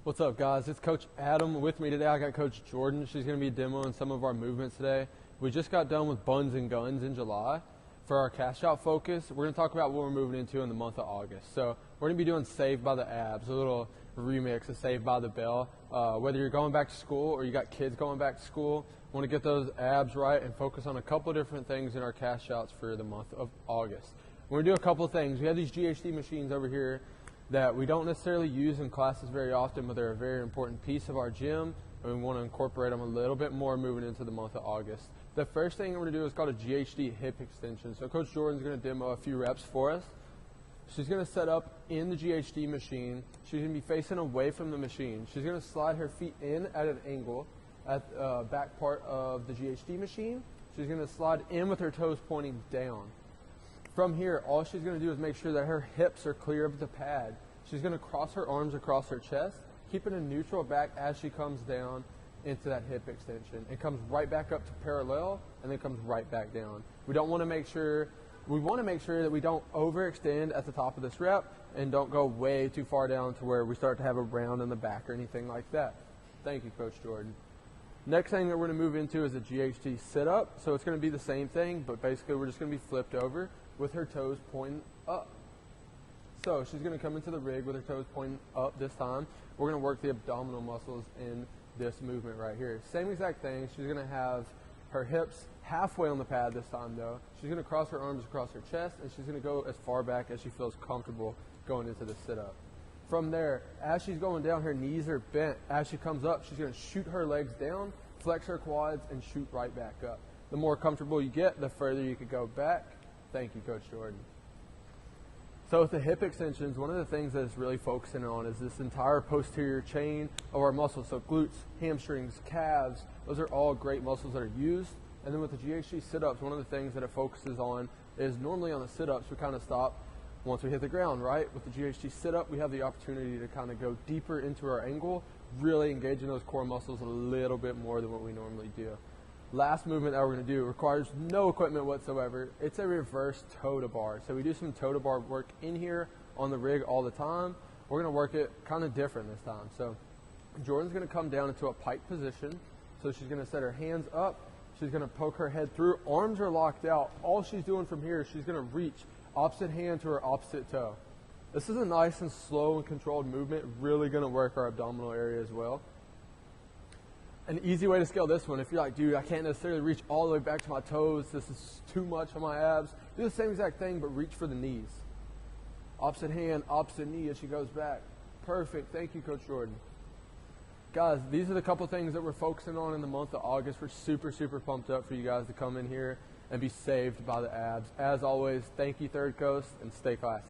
What's up, guys? It's Coach Adam. With me today, I got Coach Jordan. She's going to be demoing some of our movements today. We just got done with Buns and Guns in July. For our cash out focus, we're going to talk about what we're moving into in the month of August. So we're going to be doing Saved by the Abs, a little remix of Saved by the Bell. Whether you're going back to school or you got kids going back to school, want to get those abs right and focus on a couple different things in our cash outs for the month of August. We're going to do a couple of things. We have these GHD machines over here that we don't necessarily use in classes very often, but they're a very important piece of our gym, and we want to incorporate them a little bit more moving into the month of August. The first thing we're going to do is called a GHD hip extension. So Coach Jordan's going to demo a few reps for us. She's going to set up in the GHD machine. She's going to be facing away from the machine. She's going to slide her feet in at an angle at the back part of the GHD machine. She's going to slide in with her toes pointing down. From here, all she's going to do is make sure that her hips are clear of the pad. She's going to cross her arms across her chest, keeping a neutral back as she comes down into that hip extension. It comes right back up to parallel and then comes right back down. We want to make sure that we don't overextend at the top of this rep and don't go way too far down to where we start to have a round in the back or anything like that. Thank you, Coach Jordan. Next thing that we're going to move into is a GHD sit-up. So it's going to be the same thing, but basically we're just going to be flipped over with her toes pointing up. So she's going to come into the rig with her toes pointing up this time. We're going to work the abdominal muscles in this movement right here. Same exact thing. She's going to have her hips halfway on the pad this time though. She's going to cross her arms across her chest, and she's going to go as far back as she feels comfortable going into the sit-up. From there, as she's going down, her knees are bent. As she comes up, she's going to shoot her legs down, flex her quads, and shoot right back up. The more comfortable you get, the further you could go back. Thank you, Coach Jordan. So with the hip extensions, one of the things that it's really focusing on is this entire posterior chain of our muscles. So glutes, hamstrings, calves, those are all great muscles that are used. And then with the GHD sit-ups, one of the things that it focuses on is normally on the sit-ups, we kind of stop once we hit the ground, right? With the GHD sit-up, we have the opportunity to kind of go deeper into our angle, really engaging those core muscles a little bit more than what we normally do. Last movement that we're going to do requires no equipment whatsoever. It's a reverse toe to bar. So we do some toe to bar work in here on the rig all the time. We're going to work it kind of different this time. So Jordan's going to come down into a pike position. So she's going to set her hands up. She's going to poke her head through. Arms are locked out. All she's doing from here is she's going to reach opposite hand to her opposite toe. This is a nice and slow and controlled movement, really going to work our abdominal area as well. An easy way to scale this one, if you're like, dude, I can't necessarily reach all the way back to my toes, this is too much on my abs, do the same exact thing, but reach for the knees. Opposite hand, opposite knee as she goes back. Perfect. Thank you, Coach Jordan. Guys, these are the couple things that we're focusing on in the month of August. We're super, super pumped up for you guys to come in here and be saved by the abs. As always, thank you, Third Coast, and stay classy.